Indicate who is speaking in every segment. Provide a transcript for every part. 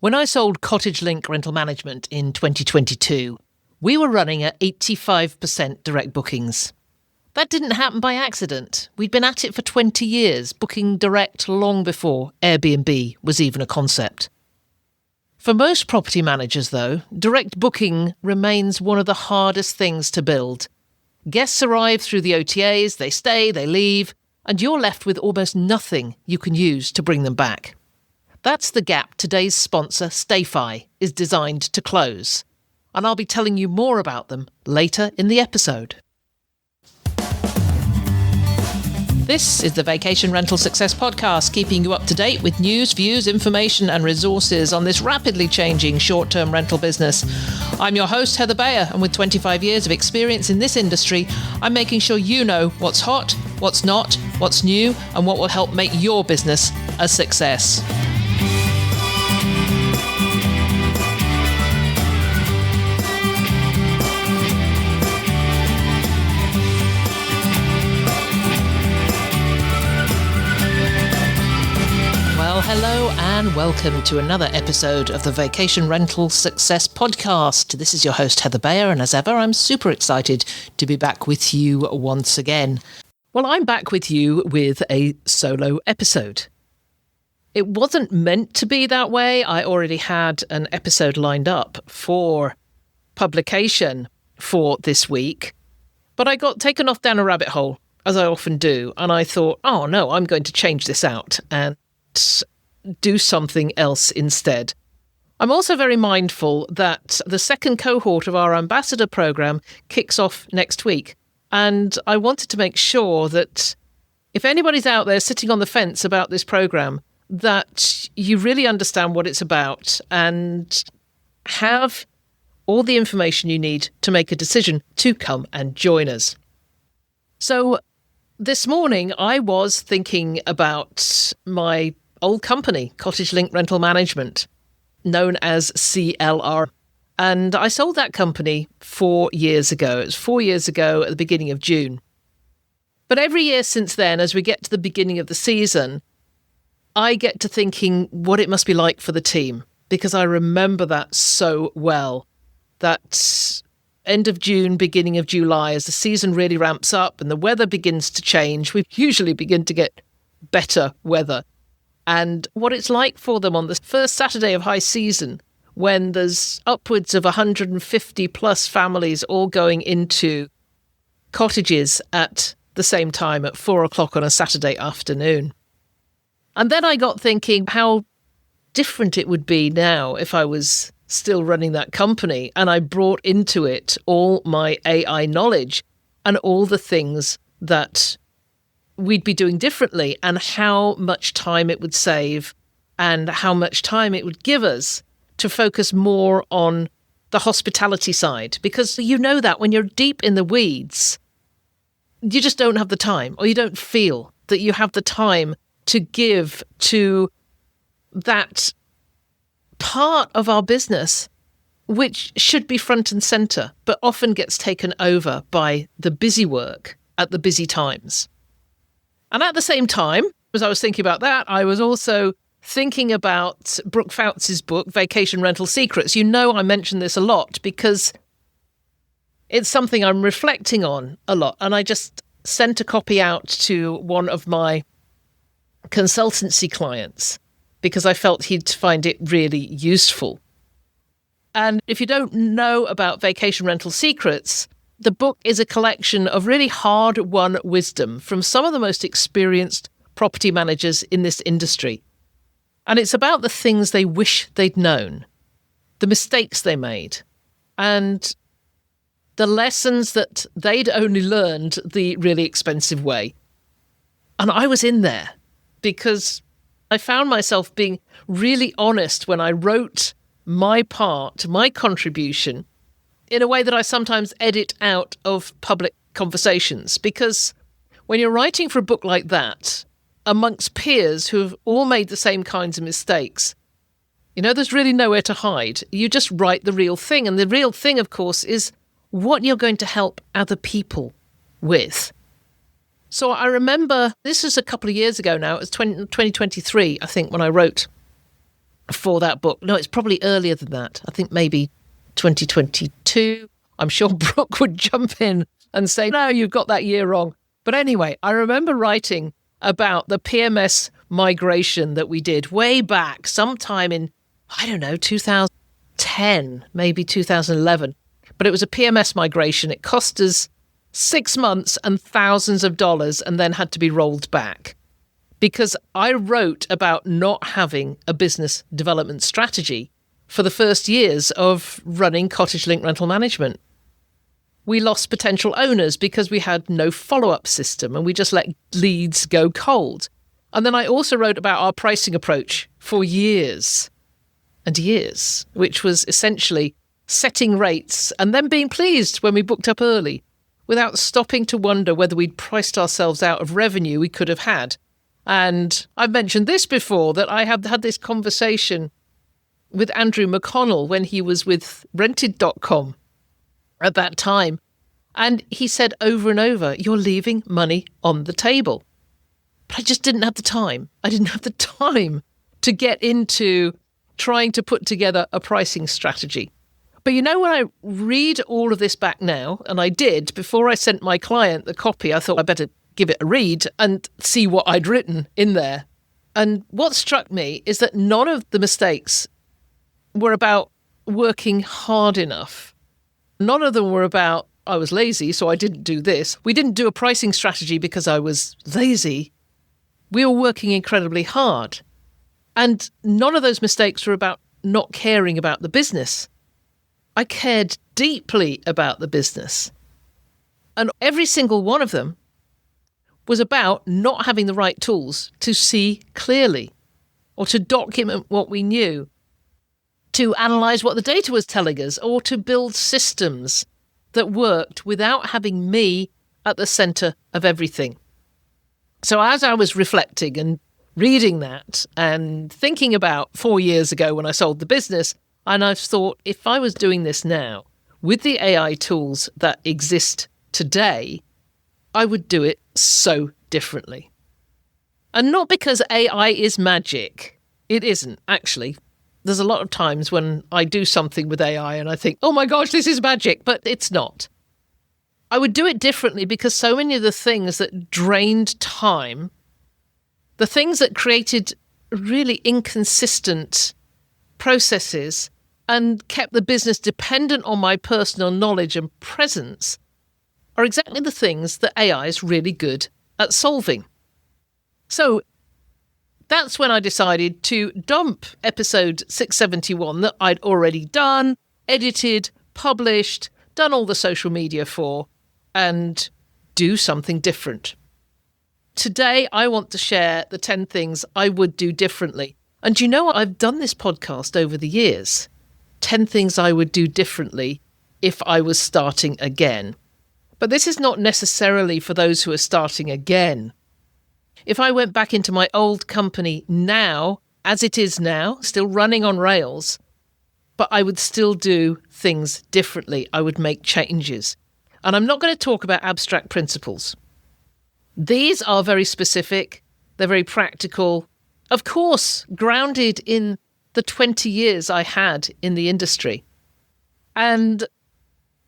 Speaker 1: When I sold Cottage Link Rental Management in 2022, we were running at 85% direct bookings. That didn't happen by accident. We'd been at it for 20 years, booking direct long before Airbnb was even a concept. For most property managers, though, direct booking remains one of the hardest things to build. Guests arrive through the OTAs, they stay, they leave, and you're left with almost nothing you can use to bring them back. That's the gap today's sponsor, StayFi, is designed to close. And I'll be telling you more about them later in the episode. This is the Vacation Rental Success Podcast, keeping you up to date with news, views, information and resources on this rapidly changing short-term rental business. I'm your host, Heather Bayer, and with 25 years of experience in this industry, I'm making sure you know what's hot, what's not, what's new, and what will help make your business a success. Hello and welcome to another episode of the Vacation Rental Success Podcast. This is your host, Heather Bayer, and as ever, I'm super excited to be back with you once again. Well, I'm back with you with a solo episode. It wasn't meant to be that way. I already had an episode lined up for publication for this week, but I got taken off down a rabbit hole, as I often do, and I thought, oh no, I'm going to change this out and do something else instead. I'm also very mindful that the second cohort of our ambassador program kicks off next week. And I wanted to make sure that if anybody's out there sitting on the fence about this program, that you really understand what it's about and have all the information you need to make a decision to come and join us. So this morning I was thinking about my old company, Cottage Link Rental Management, known as CLR. And I sold that company 4 years ago. It was 4 years ago at the beginning of June. But every year since then, as we get to the beginning of the season, I get to thinking what it must be like for the team, because I remember that so well. That end of June, beginning of July, as the season really ramps up and the weather begins to change, we usually begin to get better weather. And what it's like for them on the first Saturday of high season, when there's upwards of 150 plus families all going into cottages at the same time at 4 o'clock on a Saturday afternoon. And then I got thinking how different it would be now if I was still running that company and I brought into it all my AI knowledge and all the things that we'd be doing differently and how much time it would save and how much time it would give us to focus more on the hospitality side. Because you know that when you're deep in the weeds, you just don't have the time, or you don't feel that you have the time to give to that part of our business which should be front and center, but often gets taken over by the busy work at the busy times. And at the same time, as I was thinking about that, I was also thinking about Brooke Fouts' book, Vacation Rental Secrets. You know I mention this a lot because it's something I'm reflecting on a lot. And I just sent a copy out to one of my consultancy clients because I felt he'd find it really useful. And if you don't know about Vacation Rental Secrets, the book is a collection of really hard-won wisdom from some of the most experienced property managers in this industry. And it's about the things they wish they'd known, the mistakes they made, and the lessons that they'd only learned the really expensive way. And I was in there because I found myself being really honest when I wrote my part, my contribution, in a way that I sometimes edit out of public conversations. Because when you're writing for a book like that, amongst peers who have all made the same kinds of mistakes, you know, there's really nowhere to hide. You just write the real thing. And the real thing, of course, is what you're going to help other people with. So I remember, this is a couple of years ago now, it was 2023, I think, when I wrote for that book. No, it's probably earlier than that. I think maybe 2022. I'm sure Brooke would jump in and say, no, you've got that year wrong. But anyway, I remember writing about the PMS migration that we did way back sometime in, 2010, maybe 2011. But it was a PMS migration. It cost us 6 months and thousands of dollars and then had to be rolled back. Because I wrote about not having a business development strategy for the first years of running Cottage Link Rental Management. We lost potential owners because we had no follow-up system and we just let leads go cold. And then I also wrote about our pricing approach for years and years, which was essentially setting rates and then being pleased when we booked up early without stopping to wonder whether we'd priced ourselves out of revenue we could have had. And I've mentioned this before, that I had this conversation with Andrew McConnell when he was with rented.com at that time. And he said over and over, you're leaving money on the table. But I just didn't have the time. I didn't have the time to get into trying to put together a pricing strategy. But when I read all of this back now, and I did, before I sent my client the copy, I thought I better give it a read and see what I'd written in there. And what struck me is that none of the mistakes were about working hard enough. None of them were about, I was lazy, so I didn't do this. We didn't do a pricing strategy because I was lazy. We were working incredibly hard. And none of those mistakes were about not caring about the business. I cared deeply about the business. And every single one of them was about not having the right tools to see clearly or to document what we knew, to analyze what the data was telling us, or to build systems that worked without having me at the center of everything. So as I was reflecting and reading that and thinking about 4 years ago when I sold the business, and I thought, if I was doing this now with the AI tools that exist today, I would do it so differently. And not because AI is magic. It isn't, actually. There's a lot of times when I do something with AI and I think, oh my gosh, this is magic, but it's not. I would do it differently because so many of the things that drained time, the things that created really inconsistent processes and kept the business dependent on my personal knowledge and presence, are exactly the things that AI is really good at solving. So that's when I decided to dump episode 671 that I'd already done, edited, published, done all the social media for, and do something different. Today, I want to share the 10 things I would do differently. And you know what? I've done this podcast over the years. 10 things I would do differently if I was starting again. But this is not necessarily for those who are starting again. If I went back into my old company now, as it is now, still running on rails, but I would still do things differently. I would make changes. And I'm not going to talk about abstract principles. These are very specific. They're very practical. Of course, grounded in the 20 years I had in the industry. And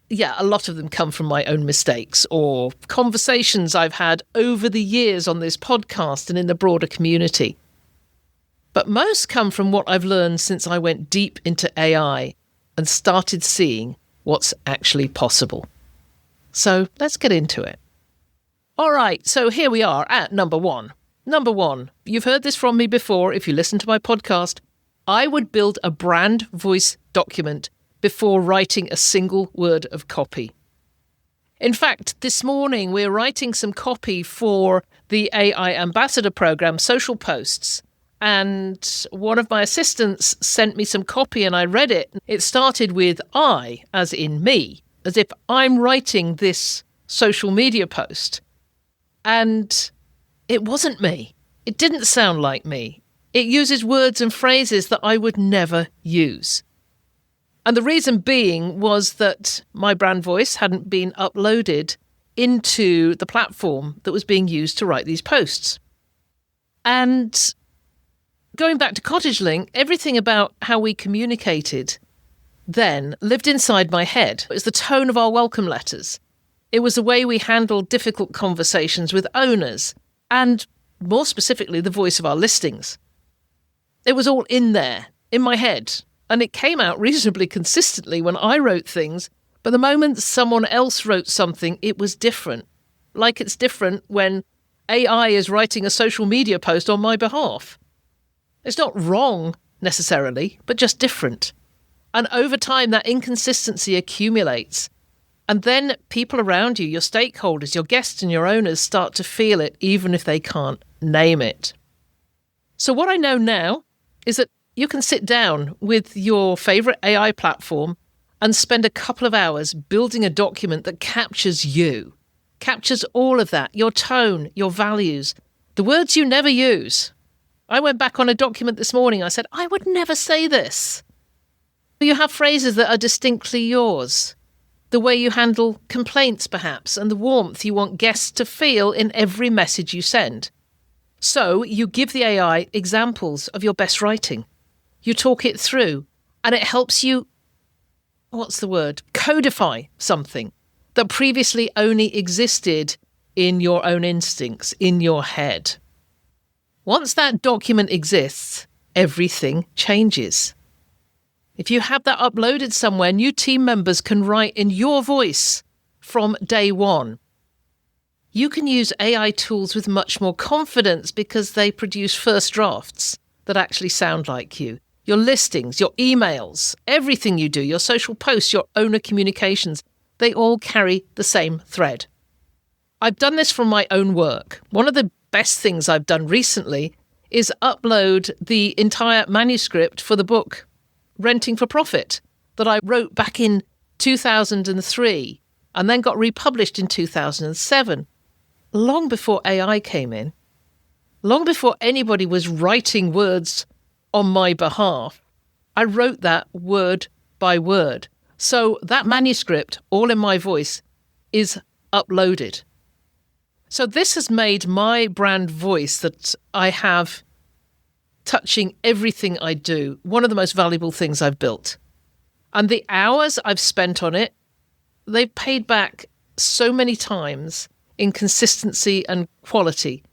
Speaker 1: yeah, a lot of them come from my own mistakes or conversations I've had over the years on this podcast and in the broader community. But most come from what I've learned since I went deep into AI and started seeing what's actually possible. So let's get into it. All right, so here we are at number one. Number one, you've heard this from me before if you listen to my podcast. I would build a brand voice document before writing a single word of copy. In fact, this morning we're writing some copy for the AI Ambassador Program, social posts, and one of my assistants sent me some copy and I read it. It started with I, as in me, as if I'm writing this social media post. And it wasn't me. It didn't sound like me. It uses words and phrases that I would never use. And the reason being was that my brand voice hadn't been uploaded into the platform that was being used to write these posts. And going back to Cottage Link, everything about how we communicated then lived inside my head. It was the tone of our welcome letters. It was the way we handled difficult conversations with owners, and more specifically, the voice of our listings. It was all in there, in my head, and it came out reasonably consistently when I wrote things, but the moment someone else wrote something, it was different. Like it's different when AI is writing a social media post on my behalf. It's not wrong necessarily, but just different. And over time, that inconsistency accumulates. And then people around you, your stakeholders, your guests and your owners start to feel it, even if they can't name it. So what I know now is that you can sit down with your favorite AI platform and spend a couple of hours building a document that captures you, captures all of that, your tone, your values, the words you never use. I went back on a document this morning. I said, I would never say this. You have phrases that are distinctly yours. The way you handle complaints, perhaps, and the warmth you want guests to feel in every message you send. So you give the AI examples of your best writing. You talk it through, and it helps you, codify something that previously only existed in your own instincts, in your head. Once that document exists, everything changes. If you have that uploaded somewhere, new team members can write in your voice from day one. You can use AI tools with much more confidence because they produce first drafts that actually sound like you. Your listings, your emails, everything you do, your social posts, your owner communications, they all carry the same thread. I've done this from my own work. One of the best things I've done recently is upload the entire manuscript for the book Renting for Profit that I wrote back in 2003 and then got republished in 2007, long before AI came in, long before anybody was writing words on my behalf. I wrote that word by word. So that manuscript, all in my voice, is uploaded. So this has made my brand voice that I have touching everything I do one of the most valuable things I've built. And the hours I've spent on it, they've paid back so many times in consistency and quality,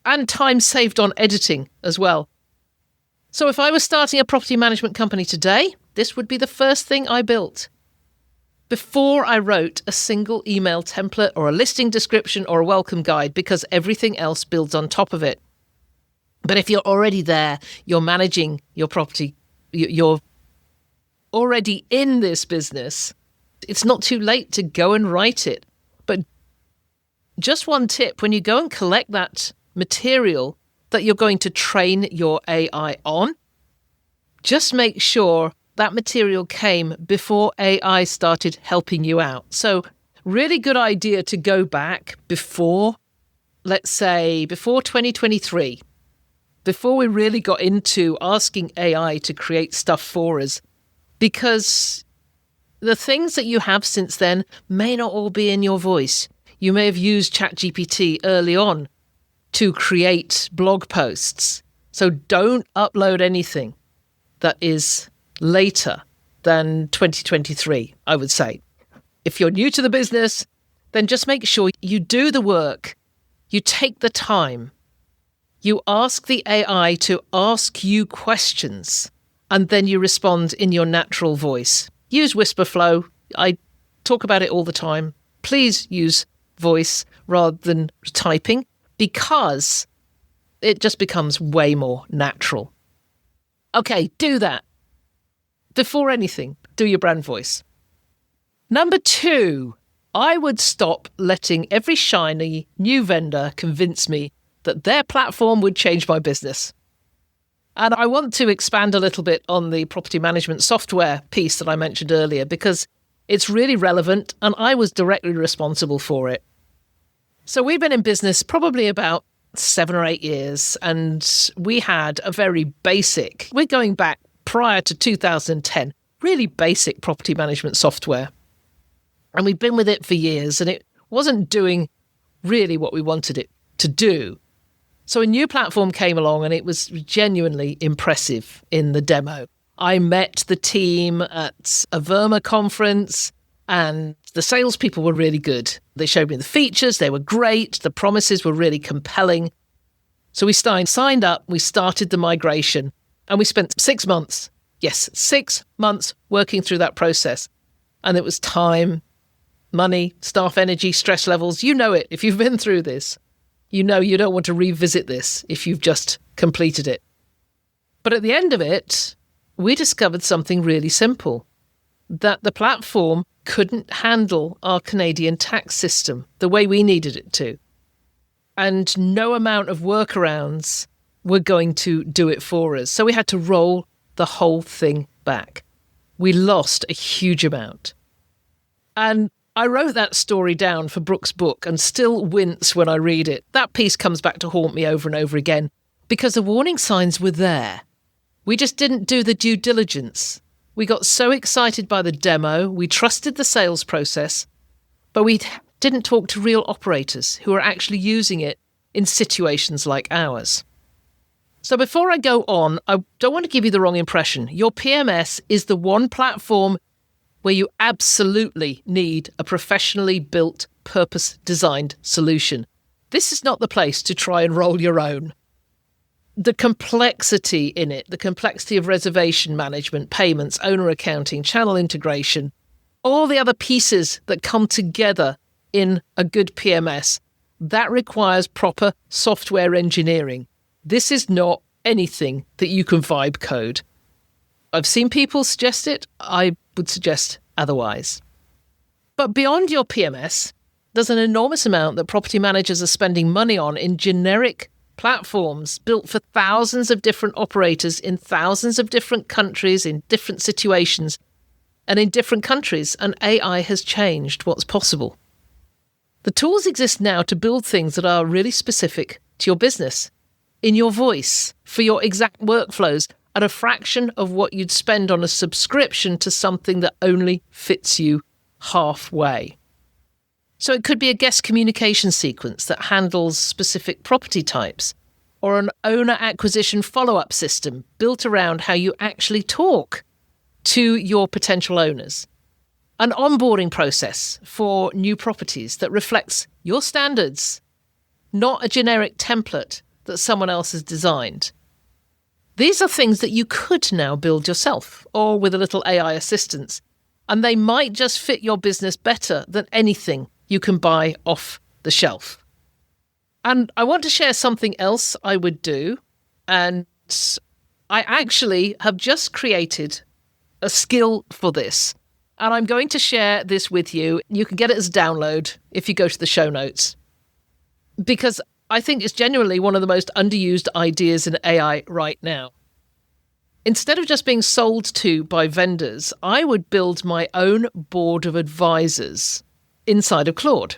Speaker 1: and time saved on editing as well. So if I was starting a property management company today, this would be the first thing I built. Before I wrote a single email template or a listing description or a welcome guide, because everything else builds on top of it. But if you're already there, you're managing your property, you're already in this business, it's not too late to go and write it. But just one tip, when you go and collect that material that you're going to train your AI on, just make sure that material came before AI started helping you out. So really good idea to go back before, let's say, before 2023, before we really got into asking AI to create stuff for us, because the things that you have since then may not all be in your voice. You may have used ChatGPT early on to create blog posts. So don't upload anything that is later than 2023, I would say. If you're new to the business, then just make sure you do the work, you take the time, you ask the AI to ask you questions, and then you respond in your natural voice. Use whisper flow. I talk about it all the time. Please use voice rather than typing, because it just becomes way more natural. Okay, do that. Before anything, do your brand voice. Number 2, I would stop letting every shiny new vendor convince me that their platform would change my business. And I want to expand a little bit on the property management software piece that I mentioned earlier, because it's really relevant and I was directly responsible for it. So we've been in business probably about 7 or 8 years, and we had a very basic, we're going back prior to 2010, really basic property management software. And we've been with it for years, and it wasn't doing really what we wanted it to do. So a new platform came along and it was genuinely impressive in the demo. I met the team at a Verma conference and the salespeople were really good. They showed me the features. They were great. The promises were really compelling. So we signed up, we started the migration, and we spent 6 months, 6 months working through that process. And it was time, money, staff energy, stress levels. You know it. If you've been through this, you know you don't want to revisit this if you've just completed it. But at the end of it, we discovered something really simple, that the platform couldn't handle our Canadian tax system the way we needed it to. And no amount of workarounds were going to do it for us. So we had to roll the whole thing back. We lost a huge amount. And I wrote that story down for Brooke's book and still wince when I read it. That piece comes back to haunt me over and over again because the warning signs were there. We just didn't do the due diligence. We got so excited by the demo, we trusted the sales process, but we didn't talk to real operators who are actually using it in situations like ours. So before I go on, I don't want to give you the wrong impression. Your PMS is the one platform where you absolutely need a professionally built, purpose-designed solution. This is not the place to try and roll your own. The complexity in it, the complexity of reservation management, payments, owner accounting, channel integration, all the other pieces that come together in a good PMS, that requires proper software engineering. This is not anything that you can vibe code. I've seen people suggest it. I would suggest otherwise. But beyond your PMS, there's an enormous amount that property managers are spending money on in generic platforms built for thousands of different operators in thousands of different countries, in different situations, and in different countries, and AI has changed what's possible. The tools exist now to build things that are really specific to your business, in your voice, for your exact workflows, at a fraction of what you'd spend on a subscription to something that only fits you halfway. So it could be a guest communication sequence that handles specific property types, or an owner acquisition follow-up system built around how you actually talk to your potential owners. An onboarding process for new properties that reflects your standards, not a generic template that someone else has designed. These are things that you could now build yourself or with a little AI assistance, and they might just fit your business better than anything you can buy off the shelf. And I want to share something else I would do, and I actually have just created a skill for this, and I'm going to share this with you. You can get it as a download if you go to the show notes, because I think it's genuinely one of the most underused ideas in AI right now. Instead of just being sold to by vendors, I would build my own board of advisors inside of Claude.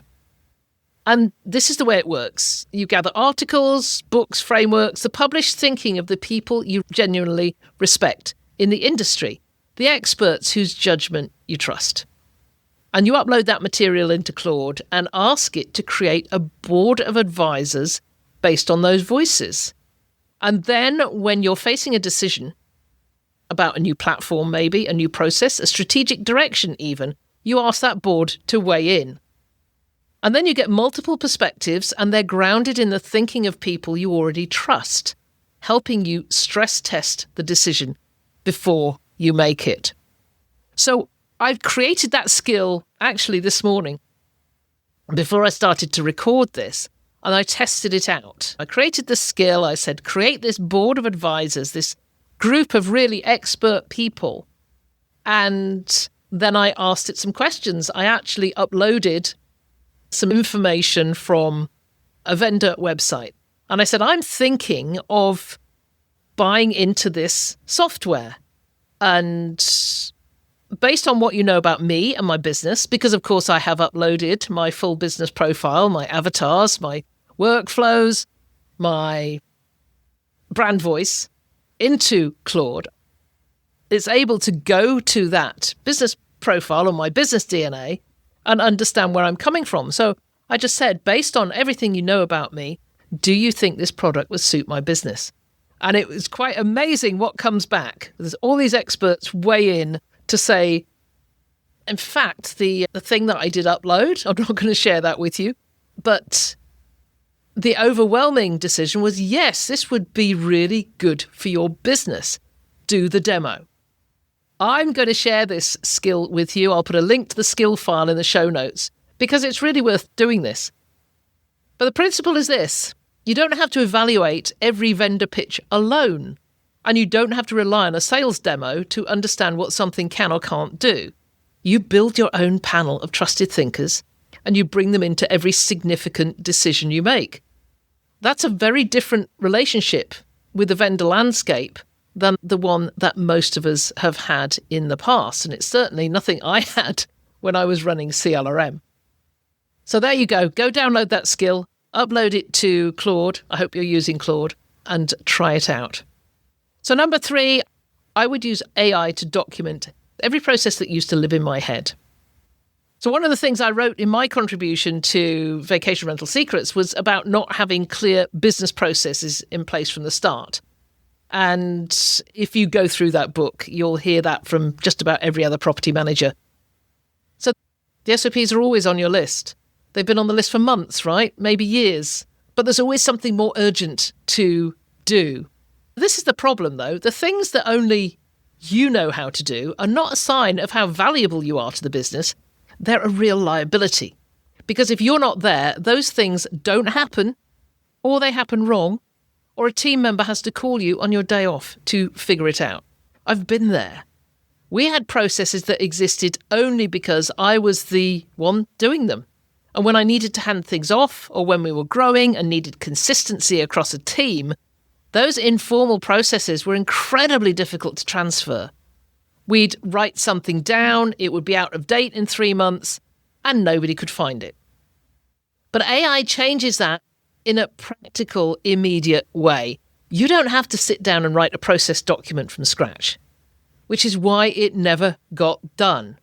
Speaker 1: And this is the way it works. You gather articles, books, frameworks, the published thinking of the people you genuinely respect in the industry, the experts whose judgment you trust. And you upload that material into Claude and ask it to create a board of advisors based on those voices. And then when you're facing a decision about a new platform, maybe a new process, a strategic direction even, you ask that board to weigh in. And then you get multiple perspectives, and they're grounded in the thinking of people you already trust, helping you stress test the decision before you make it. So I've created that skill actually this morning before I started to record this, and I tested it out. I created the skill. I said, create this board of advisors, this group of really expert people. And then I asked it some questions. I actually uploaded some information from a vendor website. And I said, I'm thinking of buying into this software. And based on what you know about me and my business, because of course I have uploaded my full business profile, my avatars, my workflows, my brand voice into Claude, it's able to go to that business profile on my business DNA and understand where I'm coming from. So I just said, based on everything you know about me, do you think this product would suit my business? And it was quite amazing what comes back. There's all these experts weigh in to say, in fact, the thing that I did upload, I'm not going to share that with you, but the overwhelming decision was, yes, this would be really good for your business. Do the demo. I'm going to share this skill with you. I'll put a link to the skill file in the show notes because it's really worth doing this. But the principle is this. You don't have to evaluate every vendor pitch alone, and you don't have to rely on a sales demo to understand what something can or can't do. You build your own panel of trusted thinkers, and you bring them into every significant decision you make. That's a very different relationship with the vendor landscape than the one that most of us have had in the past, and it's certainly nothing I had when I was running CLRM. So there you go. Go download that skill. Upload it to Claude. I hope you're using Claude and try it out. So number 3, I would use AI to document every process that used to live in my head. So one of the things I wrote in my contribution to Vacation Rental Secrets was about not having clear business processes in place from the start. And if you go through that book, you'll hear that from just about every other property manager. So the SOPs are always on your list. They've been on the list for months, right? Maybe years. But there's always something more urgent to do. This is the problem, though. The things that only you know how to do are not a sign of how valuable you are to the business. They're a real liability. Because if you're not there, those things don't happen, or they happen wrong, or a team member has to call you on your day off to figure it out. I've been there. We had processes that existed only because I was the one doing them. And when I needed to hand things off, or when we were growing and needed consistency across a team, those informal processes were incredibly difficult to transfer. We'd write something down, it would be out of date in 3 months, and nobody could find it. But AI changes that in a practical, immediate way. You don't have to sit down and write a process document from scratch, which is why it never got done.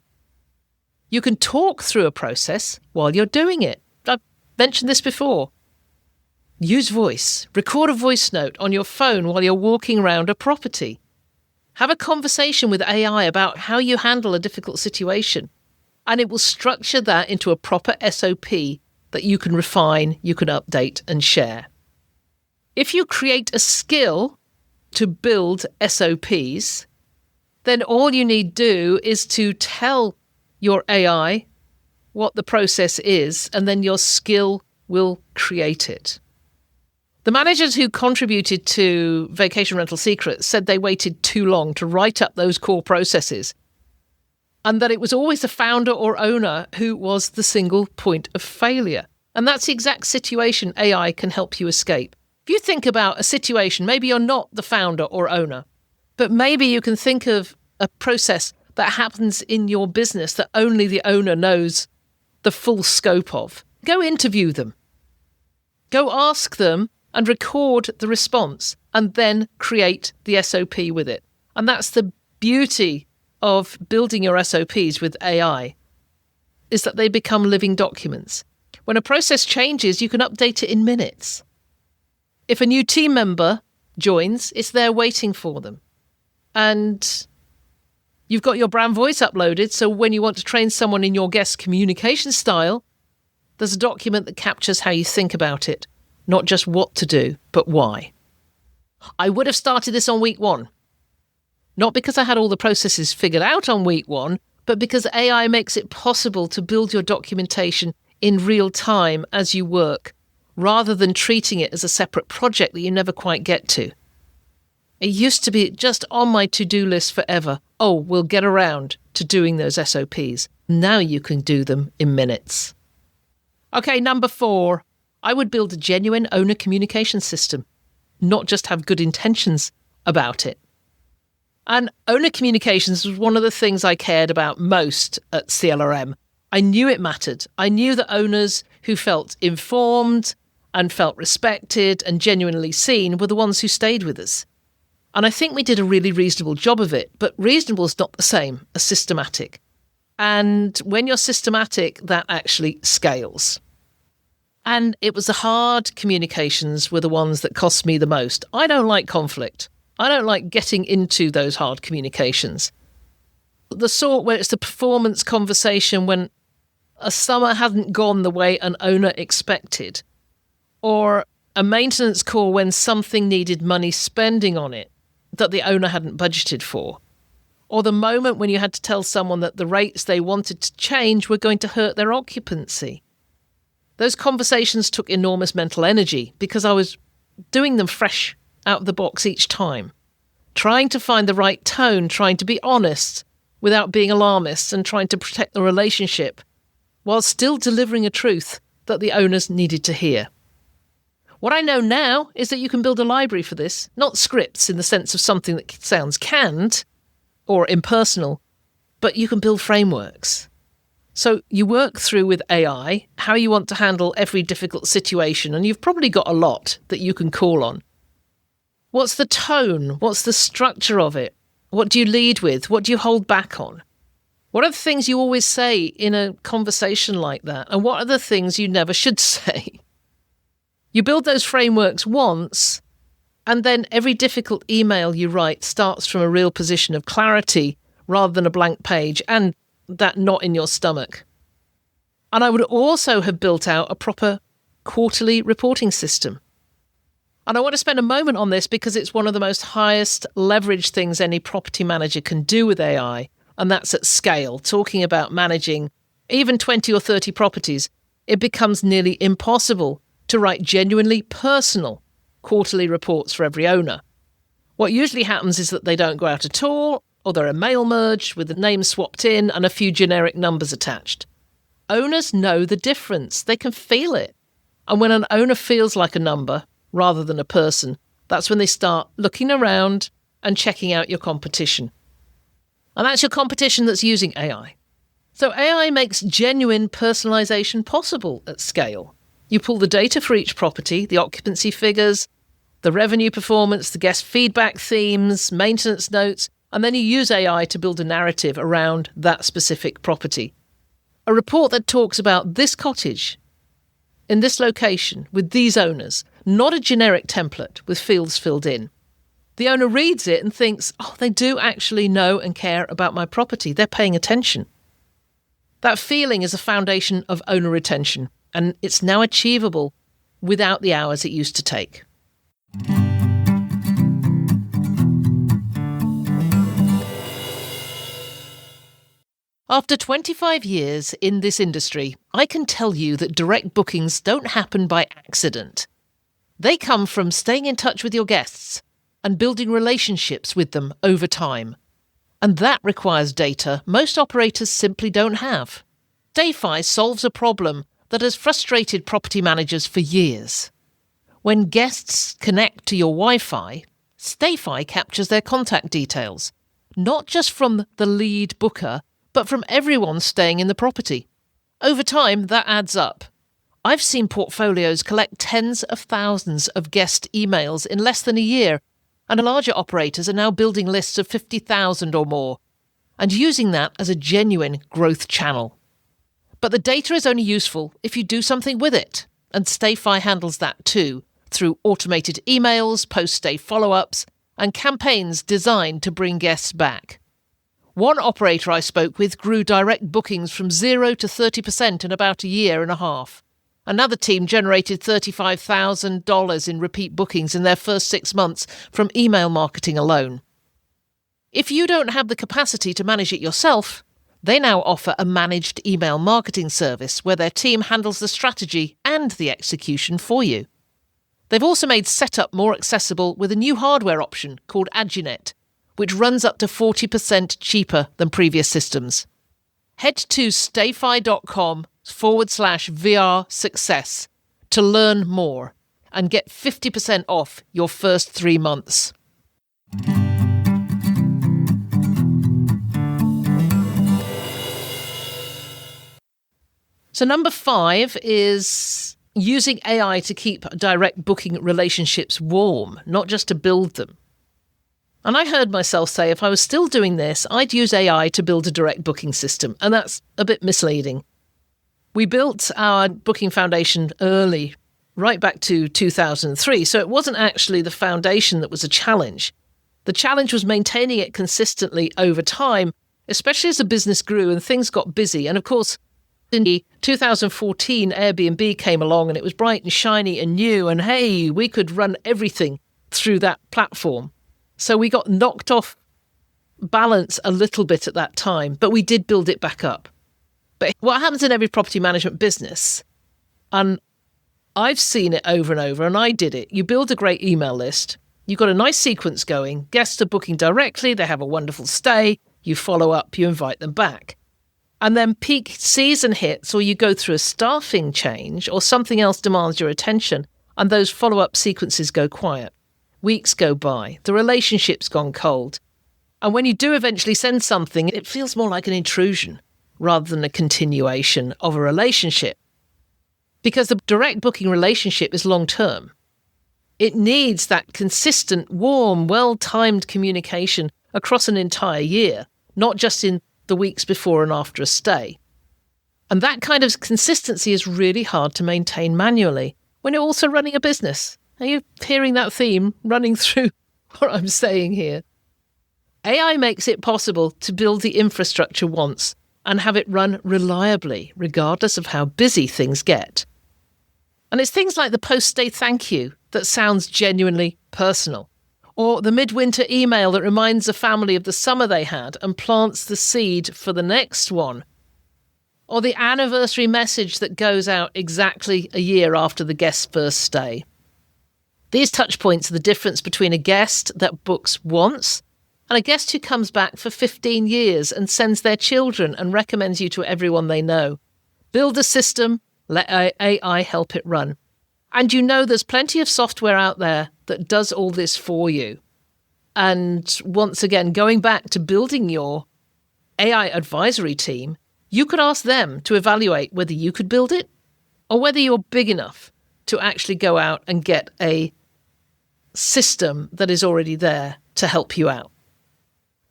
Speaker 1: You can talk through a process while you're doing it. I've mentioned this before. Use voice. Record a voice note on your phone while you're walking around a property. Have a conversation with AI about how you handle a difficult situation, and it will structure that into a proper SOP that you can refine, you can update and share. If you create a skill to build SOPs, then all you need do is to tell your AI what the process is, and then your skill will create it. The managers who contributed to Vacation Rental Secrets said they waited too long to write up those core processes, and that it was always the founder or owner who was the single point of failure. And that's the exact situation AI can help you escape. If you think about a situation, maybe you're not the founder or owner, but maybe you can think of a process that happens in your business that only the owner knows the full scope of. Go interview them. Go ask them and record the response and then create the SOP with it. And that's the beauty of building your SOPs with AI, is that they become living documents. When a process changes, you can update it in minutes. If a new team member joins, it's there waiting for them. And you've got your brand voice uploaded, so when you want to train someone in your guest communication style, there's a document that captures how you think about it, not just what to do, but why. I would have started this on week 1. Not because I had all the processes figured out on week 1, but because AI makes it possible to build your documentation in real time as you work, rather than treating it as a separate project that you never quite get to. It used to be just on my to-do list forever. Oh, we'll get around to doing those SOPs. Now you can do them in minutes. Okay, number 4, I would build a genuine owner communication system, not just have good intentions about it. And owner communications was one of the things I cared about most at CLRM. I knew it mattered. I knew that owners who felt informed and felt respected and genuinely seen were the ones who stayed with us. And I think we did a really reasonable job of it, but reasonable is not the same as systematic. And when you're systematic, that actually scales. And it was the hard communications were the ones that cost me the most. I don't like conflict. I don't like getting into those hard communications. The sort where it's the performance conversation when a summer hadn't gone the way an owner expected, or a maintenance call when something needed money spending on it that the owner hadn't budgeted for, or the moment when you had to tell someone that the rates they wanted to change were going to hurt their occupancy. Those conversations took enormous mental energy because I was doing them fresh out of the box each time, trying to find the right tone, trying to be honest without being alarmist, and trying to protect the relationship while still delivering a truth that the owners needed to hear. What I know now is that you can build a library for this, not scripts in the sense of something that sounds canned or impersonal, but you can build frameworks. So you work through with AI how you want to handle every difficult situation, and you've probably got a lot that you can call on. What's the tone? What's the structure of it? What do you lead with? What do you hold back on? What are the things you always say in a conversation like that? And what are the things you never should say? You build those frameworks once, and then every difficult email you write starts from a real position of clarity rather than a blank page and that knot in your stomach. And I would also have built out a proper quarterly reporting system. And I want to spend a moment on this because it's one of the most highest leverage things any property manager can do with AI, and that's at scale. Talking about managing even 20 or 30 properties, it becomes nearly impossible to write genuinely personal quarterly reports for every owner. What usually happens is that they don't go out at all, or they're a mail merge with the name swapped in and a few generic numbers attached. Owners know the difference. They can feel it. And when an owner feels like a number rather than a person, that's when they start looking around and checking out your competition. And that's your competition that's using AI. So AI makes genuine personalization possible at scale. You pull the data for each property, the occupancy figures, the revenue performance, the guest feedback themes, maintenance notes, and then you use AI to build a narrative around that specific property. A report that talks about this cottage in this location with these owners, not a generic template with fields filled in. The owner reads it and thinks, oh, they do actually know and care about my property. They're paying attention. That feeling is a foundation of owner retention, and it's now achievable without the hours it used to take. After 25 years in this industry, I can tell you that direct bookings don't happen by accident. They come from staying in touch with your guests and building relationships with them over time. And that requires data most operators simply don't have. Stayfi solves a problem that has frustrated property managers for years. When guests connect to your Wi-Fi, Stayfi captures their contact details, not just from the lead booker, but from everyone staying in the property. Over time, that adds up. I've seen portfolios collect tens of thousands of guest emails in less than a year, and larger operators are now building lists of 50,000 or more, and using that as a genuine growth channel. But the data is only useful if you do something with it, and Stayfi handles that too, through automated emails, post-stay follow-ups, and campaigns designed to bring guests back. One operator I spoke with grew direct bookings from 0 to 30% in about a year and a half. Another team generated $35,000 in repeat bookings in their first 6 months from email marketing alone. If you don't have the capacity to manage it yourself, they now offer a managed email marketing service where their team handles the strategy and the execution for you. They've also made setup more accessible with a new hardware option called Aginet, which runs up to 40% cheaper than previous systems. Head to stayfi.com/VR671 to learn more and get 50% off your first 3 months. So number 5 is using AI to keep direct booking relationships warm, not just to build them. And I heard myself say if I was still doing this, I'd use AI to build a direct booking system, and that's a bit misleading. We built our booking foundation early, right back to 2003. So it wasn't actually the foundation that was a challenge. The challenge was maintaining it consistently over time, especially as the business grew and things got busy. And of course, in 2014, Airbnb came along and it was bright and shiny and new. And hey, we could run everything through that platform. So we got knocked off balance a little bit at that time, but we did build it back up. But what happens in every property management business, and I've seen it over and over, and I did it. You build a great email list. You've got a nice sequence going. Guests are booking directly. They have a wonderful stay. You follow up. You invite them back. And then peak season hits, or you go through a staffing change, or something else demands your attention, and those follow-up sequences go quiet. Weeks go by. The relationship's gone cold. And when you do eventually send something, it feels more like an intrusion rather than a continuation of a relationship. Because the direct booking relationship is long-term. It needs that consistent, warm, well-timed communication across an entire year, not just in the weeks before and after a stay. And that kind of consistency is really hard to maintain manually when you're also running a business. Are you hearing that theme running through what I'm saying here? AI makes it possible to build the infrastructure once and have it run reliably, regardless of how busy things get. And it's things like the post-stay thank you that sounds genuinely personal, or the midwinter email that reminds a family of the summer they had and plants the seed for the next one, or the anniversary message that goes out exactly a year after the guest's first stay. These touch points are the difference between a guest that books once and a guest who comes back for 15 years and sends their children and recommends you to everyone they know. Build a system, let AI help it run. And you know there's plenty of software out there that does all this for you. And once again, going back to building your AI advisory team, you could ask them to evaluate whether you could build it or whether you're big enough to actually go out and get a system that is already there to help you out.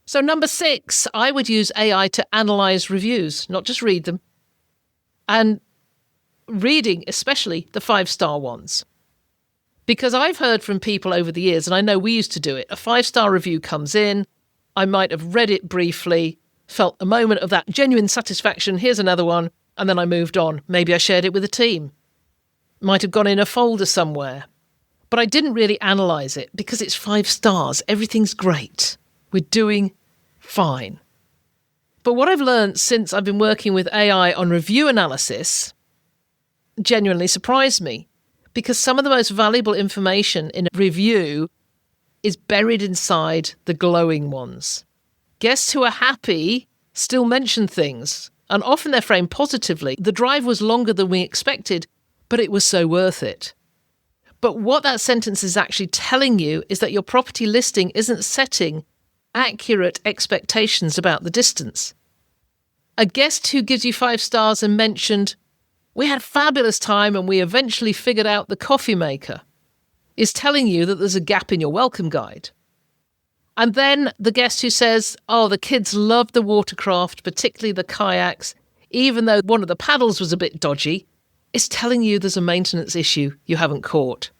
Speaker 1: So number 6, I would use AI to analyze reviews, not just read them. And reading, especially the 5-star ones. Because I've heard from people over the years, and I know we used to do it, a 5-star review comes in, I might have read it briefly, felt a moment of that genuine satisfaction, here's another one, and then I moved on. Maybe I shared it with a team. Might have gone in a folder somewhere. But I didn't really analyse it because it's 5 stars. Everything's great. We're doing fine. But what I've learned since I've been working with AI on review analysis genuinely surprised me, because some of the most valuable information in a review is buried inside the glowing ones. Guests who are happy still mention things, and often they're framed positively. The drive was longer than we expected, but it was so worth it. But what that sentence is actually telling you is that your property listing isn't setting accurate expectations about the distance. A guest who gives you 5 stars and mentioned, "We had a fabulous time and we eventually figured out the coffee maker," is telling you that there's a gap in your welcome guide. And then the guest who says, "Oh, the kids loved the watercraft, particularly the kayaks, even though one of the paddles was a bit dodgy," is telling you there's a maintenance issue you haven't caught.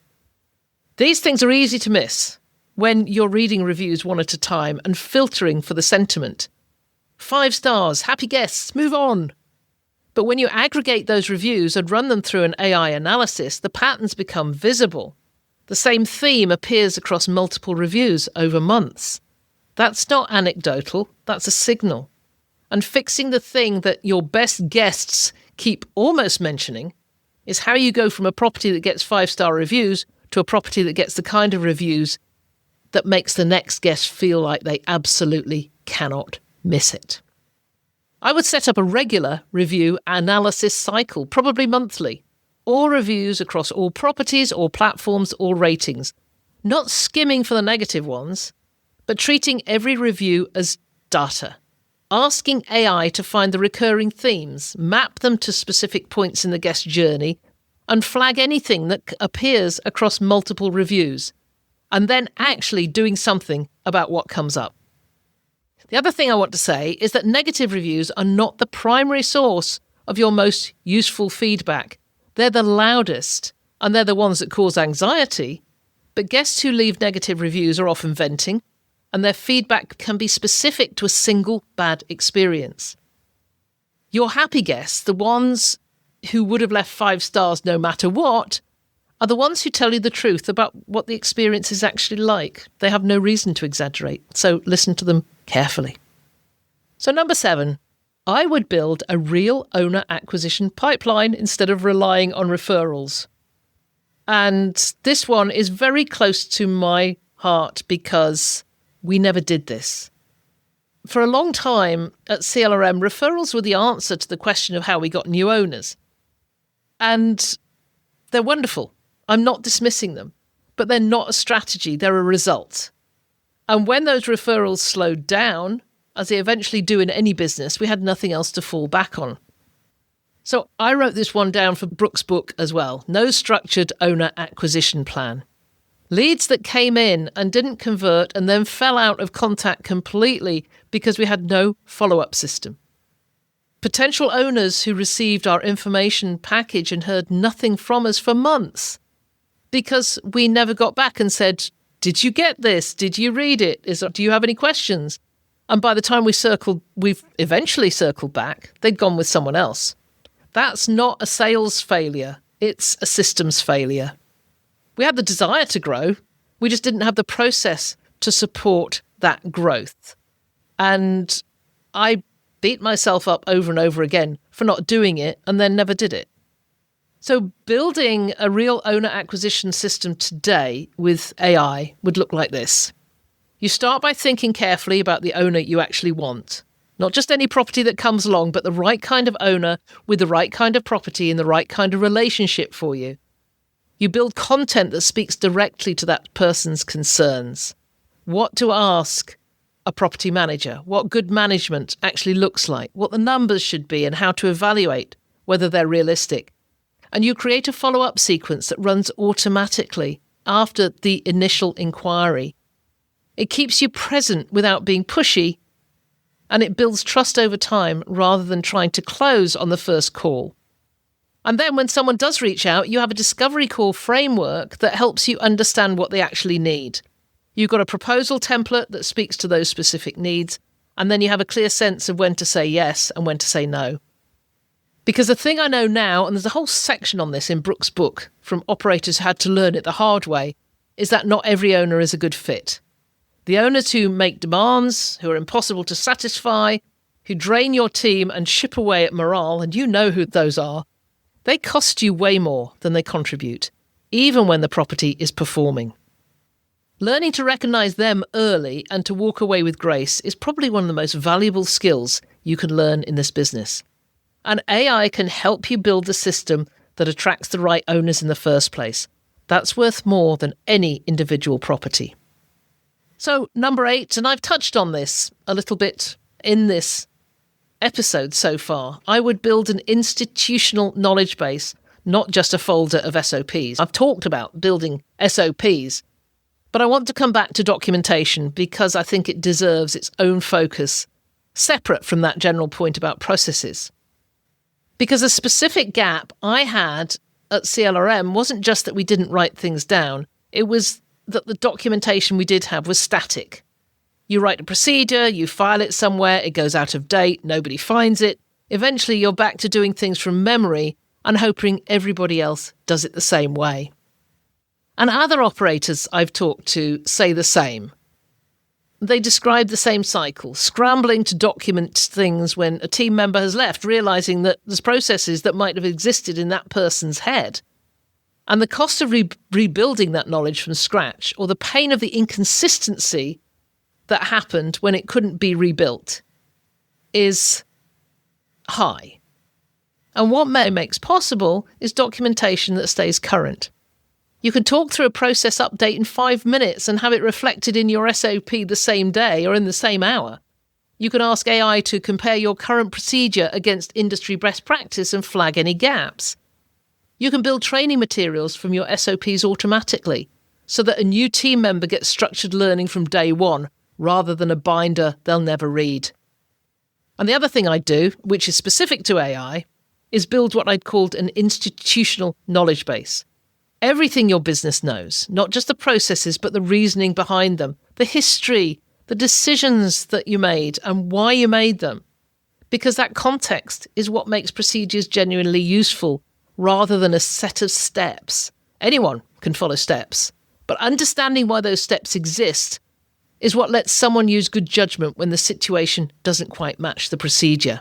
Speaker 1: These things are easy to miss when you're reading reviews one at a time and filtering for the sentiment. 5 stars, happy guests, move on. But when you aggregate those reviews and run them through an AI analysis, the patterns become visible. The same theme appears across multiple reviews over months. That's not anecdotal, that's a signal. And fixing the thing that your best guests keep almost mentioning is how you go from a property that gets 5-star reviews to a property that gets the kind of reviews that makes the next guest feel like they absolutely cannot miss it. I would set up a regular review analysis cycle, probably monthly. All reviews across all properties, all platforms, all ratings. Not skimming for the negative ones, but treating every review as data. Asking AI to find the recurring themes, map them to specific points in the guest journey, and flag anything that appears across multiple reviews, and then actually doing something about what comes up. The other thing I want to say is that negative reviews are not the primary source of your most useful feedback. They're the loudest, and they're the ones that cause anxiety. But guests who leave negative reviews are often venting, and their feedback can be specific to a single bad experience. Your happy guests, the ones who would have left 5 stars no matter what, are the ones who tell you the truth about what the experience is actually like. They have no reason to exaggerate, so listen to them carefully. So number 7, I would build a real owner acquisition pipeline instead of relying on referrals. And this one is very close to my heart because we never did this. For a long time at CLRM, referrals were the answer to the question of how we got new owners. And they're wonderful. I'm not dismissing them, but they're not a strategy, they're a result. And when those referrals slowed down, as they eventually do in any business, we had nothing else to fall back on. So I wrote this one down for Brooke's book as well. No structured owner acquisition plan. Leads that came in and didn't convert and then fell out of contact completely because we had no follow-up system. Potential owners who received our information package and heard nothing from us for months because we never got back and said, did you get this? Did you read it? Do you have any questions? And by the time we've eventually circled back, they'd gone with someone else. That's not a sales failure. It's a systems failure. We had the desire to grow. We just didn't have the process to support that growth. And I beat myself up over and over again for not doing it and then never did it. So building a real owner acquisition system today with AI would look like this. You start by thinking carefully about the owner you actually want. Not just any property that comes along, but the right kind of owner with the right kind of property and the right kind of relationship for you. You build content that speaks directly to that person's concerns. What to ask a property manager, what good management actually looks like, what the numbers should be and how to evaluate whether they're realistic. And you create a follow-up sequence that runs automatically after the initial inquiry. It keeps you present without being pushy, and it builds trust over time rather than trying to close on the first call. And then when someone does reach out, you have a discovery call framework that helps you understand what they actually need. You've got a proposal template that speaks to those specific needs, and then you have a clear sense of when to say yes and when to say no. Because the thing I know now, and there's a whole section on this in Brooke's book from operators who had to learn it the hard way, is that not every owner is a good fit. The owners who make demands, who are impossible to satisfy, who drain your team and chip away at morale, and you know who those are, they cost you way more than they contribute, even when the property is performing. Learning to recognise them early and to walk away with grace is probably one of the most valuable skills you can learn in this business. And AI can help you build a system that attracts the right owners in the first place. That's worth more than any individual property. So, number 8, and I've touched on this a little bit in this episode so far, I would build an institutional knowledge base, not just a folder of SOPs. I've talked about building SOPs, but I want to come back to documentation because I think it deserves its own focus, separate from that general point about processes. Because a specific gap I had at CLRM wasn't just that we didn't write things down, it was that the documentation we did have was static. You write a procedure, you file it somewhere, it goes out of date, nobody finds it. Eventually you're back to doing things from memory and hoping everybody else does it the same way. And other operators I've talked to say the same. They describe the same cycle, scrambling to document things when a team member has left, realising that there's processes that might have existed in that person's head. And the cost of rebuilding that knowledge from scratch, or the pain of the inconsistency that happened when it couldn't be rebuilt, is high. And what makes possible is documentation that stays current. You can talk through a process update in 5 minutes and have it reflected in your SOP the same day or in the same hour. You can ask AI to compare your current procedure against industry best practice and flag any gaps. You can build training materials from your SOPs automatically so that a new team member gets structured learning from day one rather than a binder they'll never read. And the other thing I do, which is specific to AI, is build what I'd called an institutional knowledge base. Everything your business knows, not just the processes, but the reasoning behind them, the history, the decisions that you made and why you made them. Because that context is what makes procedures genuinely useful rather than a set of steps. Anyone can follow steps, but understanding why those steps exist is what lets someone use good judgment when the situation doesn't quite match the procedure.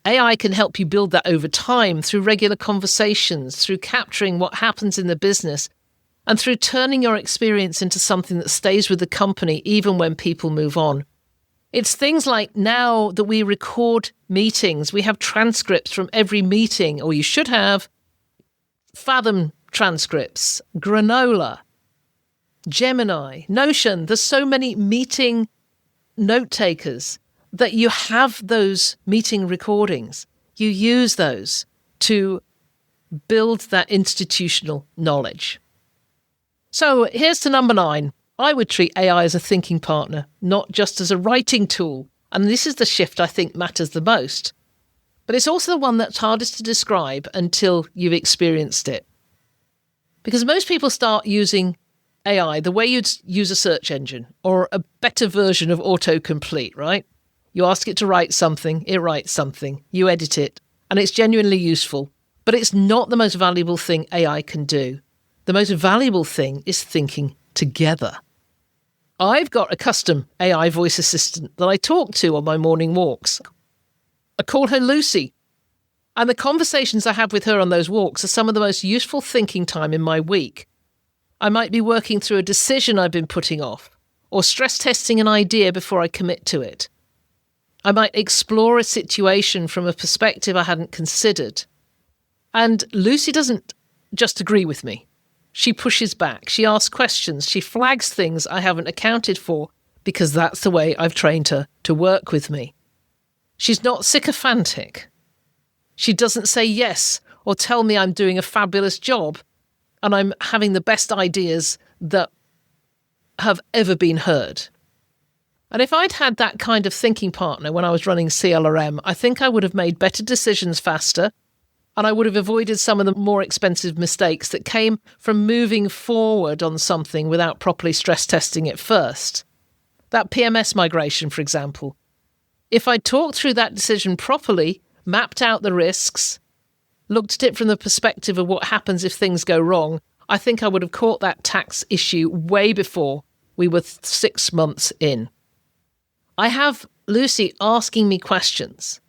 Speaker 1: AI can help you build that over time through regular conversations, through capturing what happens in the business, and through turning your experience into something that stays with the company even when people move on. It's things like now that we record meetings, we have transcripts from every meeting, or you should have Fathom transcripts, Granola, Gemini, Notion. There's so many meeting note takers that you have those meeting recordings. You use those to build that institutional knowledge. So here's to number 9. I would treat AI as a thinking partner, not just as a writing tool. And this is the shift I think matters the most. But it's also the one that's hardest to describe until you've experienced it. Because most people start using AI the way you'd use a search engine or a better version of autocomplete, right? You ask it to write something, it writes something, you edit it, and it's genuinely useful. But it's not the most valuable thing AI can do. The most valuable thing is thinking together. I've got a custom AI voice assistant that I talk to on my morning walks. I call her Lucy. And the conversations I have with her on those walks are some of the most useful thinking time in my week. I might be working through a decision I've been putting off, or stress testing an idea before I commit to it. I might explore a situation from a perspective I hadn't considered. And Lucy doesn't just agree with me. She pushes back, she asks questions, she flags things I haven't accounted for, because that's the way I've trained her to work with me. She's not sycophantic. She doesn't say yes or tell me I'm doing a fabulous job and I'm having the best ideas that have ever been heard. And if I'd had that kind of thinking partner when I was running CLRM, I think I would have made better decisions faster, and I would have avoided some of the more expensive mistakes that came from moving forward on something without properly stress testing it first. That PMS migration, for example. If I'd talked through that decision properly, mapped out the risks, looked at it from the perspective of what happens if things go wrong, I think I would have caught that tax issue way before we were 6 months in. I have Lucy asking me questions.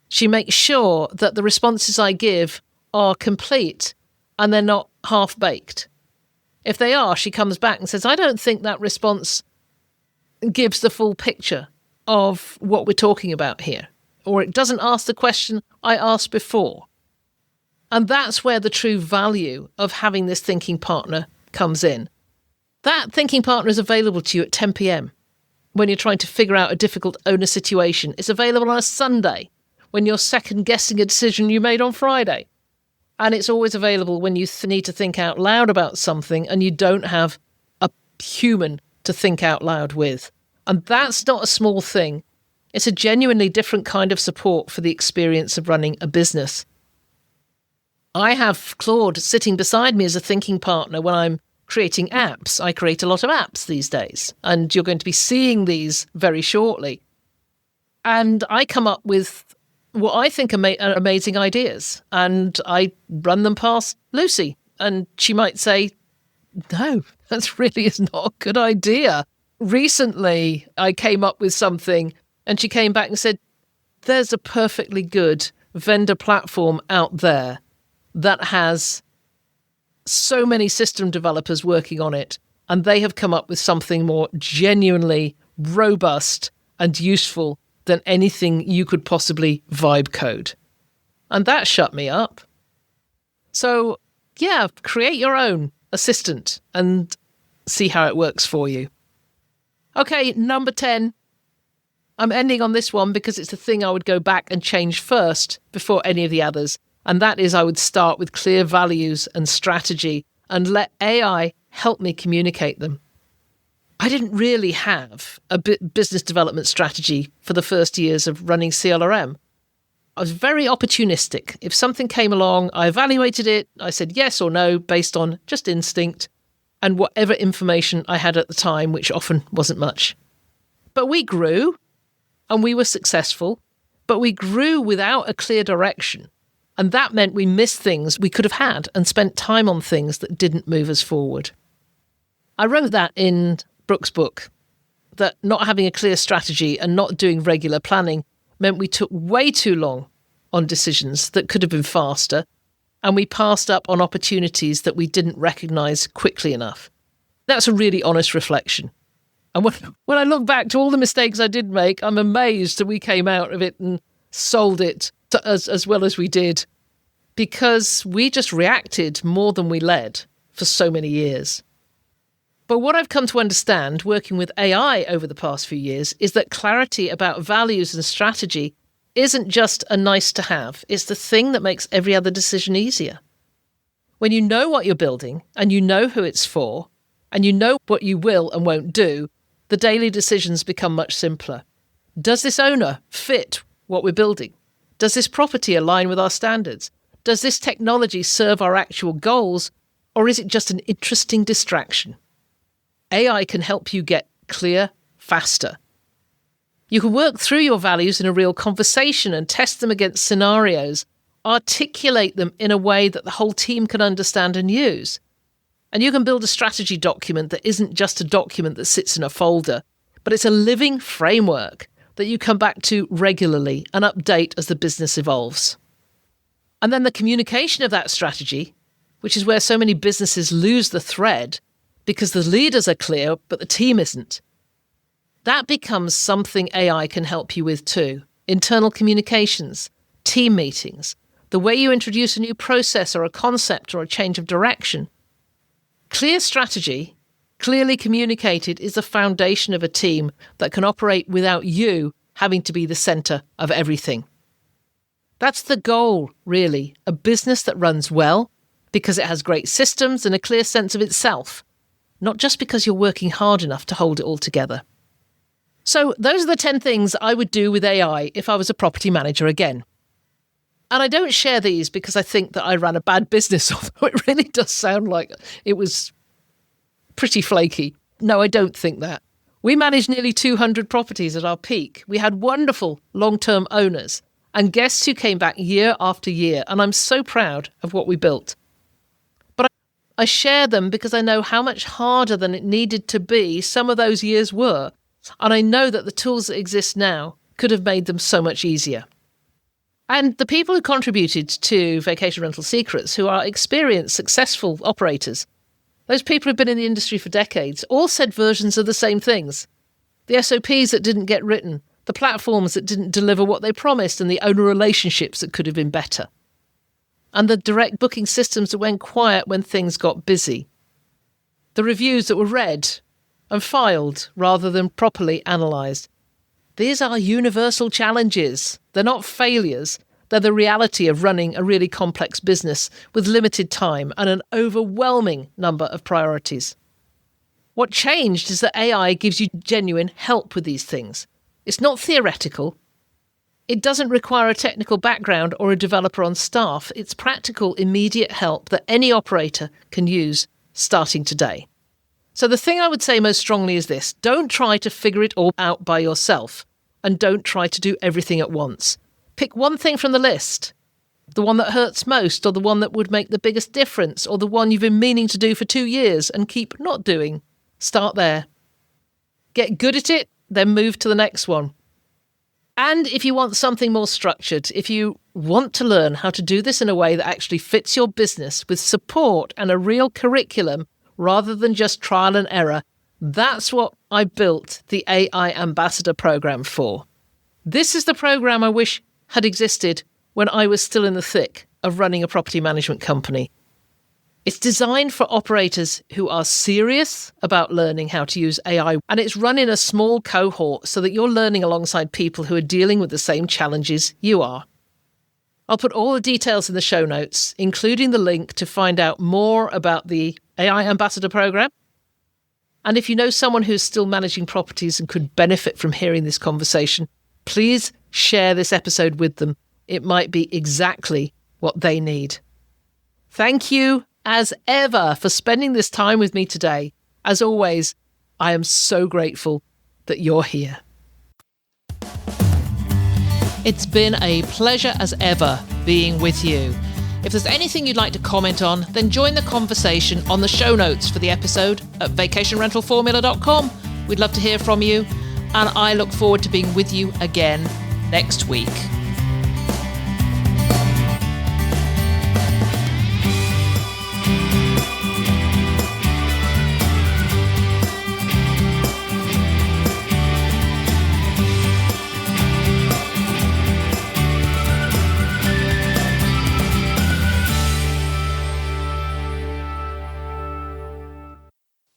Speaker 1: She makes sure that the responses I give are complete and they're not half-baked. If they are, she comes back and says, I don't think that response gives the full picture of what we're talking about here. Or it doesn't ask the question I asked before. And that's where the true value of having this thinking partner comes in. That thinking partner is available to you at 10 p.m. when you're trying to figure out a difficult owner situation. It's available on a Sunday when you're second-guessing a decision you made on Friday. And it's always available when you need to think out loud about something and you don't have a human to think out loud with. And that's not a small thing. It's a genuinely different kind of support for the experience of running a business. I have Claude sitting beside me as a thinking partner when I'm creating apps. I create a lot of apps these days, and you're going to be seeing these very shortly. And I come up with what I think are amazing ideas, and I run them past Lucy, and she might say, no, that really is not a good idea. Recently, I came up with something, and she came back and said, there's a perfectly good vendor platform out there that has so many system developers working on it, and they have come up with something more genuinely robust and useful than anything you could possibly vibe code. And that shut me up. So, yeah, create your own assistant and see how it works for you. Okay, number 10. I'm ending on this one because it's the thing I would go back and change first before any of the others. And that is I would start with clear values and strategy and let AI help me communicate them. I didn't really have a business development strategy for the first years of running CLRM. I was very opportunistic. If something came along, I evaluated it. I said yes or no based on just instinct and whatever information I had at the time, which often wasn't much. But we grew and we were successful, but we grew without a clear direction. And that meant we missed things we could have had and spent time on things that didn't move us forward. I wrote that in Brooke's book, that not having a clear strategy and not doing regular planning meant we took way too long on decisions that could have been faster, and we passed up on opportunities that we didn't recognise quickly enough. That's a really honest reflection. And when I look back to all the mistakes I did make, I'm amazed that we came out of it and sold it as well as we did, because we just reacted more than we led for so many years. But what I've come to understand, working with AI over the past few years, is that clarity about values and strategy isn't just a nice to have. It's the thing that makes every other decision easier. When you know what you're building and you know who it's for and you know what you will and won't do, the daily decisions become much simpler. Does this owner fit what we're building? Does this property align with our standards? Does this technology serve our actual goals, or is it just an interesting distraction? AI can help you get clear faster. You can work through your values in a real conversation and test them against scenarios, articulate them in a way that the whole team can understand and use. And you can build a strategy document that isn't just a document that sits in a folder, but it's a living framework that you come back to regularly and update as the business evolves. And then the communication of that strategy, which is where so many businesses lose the thread, because the leaders are clear, but the team isn't. That becomes something AI can help you with too. Internal communications, team meetings, the way you introduce a new process or a concept or a change of direction. Clear strategy, clearly communicated, is the foundation of a team that can operate without you having to be the centre of everything. That's the goal, really, a business that runs well because it has great systems and a clear sense of itself, not just because you're working hard enough to hold it all together. So those are the 10 things I would do with AI if I was a property manager again. And I don't share these because I think that I ran a bad business, although it really does sound like it was pretty flaky. No, I don't think that. We managed nearly 200 properties at our peak. We had wonderful long-term owners and guests who came back year after year, and I'm so proud of what we built. But I share them because I know how much harder than it needed to be some of those years were, and I know that the tools that exist now could have made them so much easier. And the people who contributed to Vacation Rental Secrets, who are experienced, successful operators, those people who've been in the industry for decades, all said versions of the same things. The SOPs that didn't get written, the platforms that didn't deliver what they promised, and the owner relationships that could have been better. And the direct booking systems that went quiet when things got busy. The reviews that were read and filed rather than properly analysed. These are universal challenges. They're not failures. They're the reality of running a really complex business with limited time and an overwhelming number of priorities. What changed is that AI gives you genuine help with these things. It's not theoretical. It doesn't require a technical background or a developer on staff. It's practical, immediate help that any operator can use starting today. So the thing I would say most strongly is this: don't try to figure it all out by yourself, and don't try to do everything at once. Pick one thing from the list, the one that hurts most, or the one that would make the biggest difference, or the one you've been meaning to do for 2 years and keep not doing. Start there. Get good at it, then move to the next one. And if you want something more structured, if you want to learn how to do this in a way that actually fits your business with support and a real curriculum, rather than just trial and error, that's what I built the AI Ambassador program for. This is the program I wish had existed when I was still in the thick of running a property management company. It's designed for operators who are serious about learning how to use AI, and it's run in a small cohort so that you're learning alongside people who are dealing with the same challenges you are. I'll put all the details in the show notes, including the link to find out more about the AI Ambassador program. And if you know someone who's still managing properties and could benefit from hearing this conversation, please share this episode with them it might be exactly what they need. Thank you, as ever, for spending this time with me today. As always, I am so grateful that you're here. It's been a pleasure as ever being with you. If there's anything you'd like to comment on, then join the conversation on the show notes for the episode at vacationrentalformula.com. We'd love to hear from you, and I look forward to being with you again next week.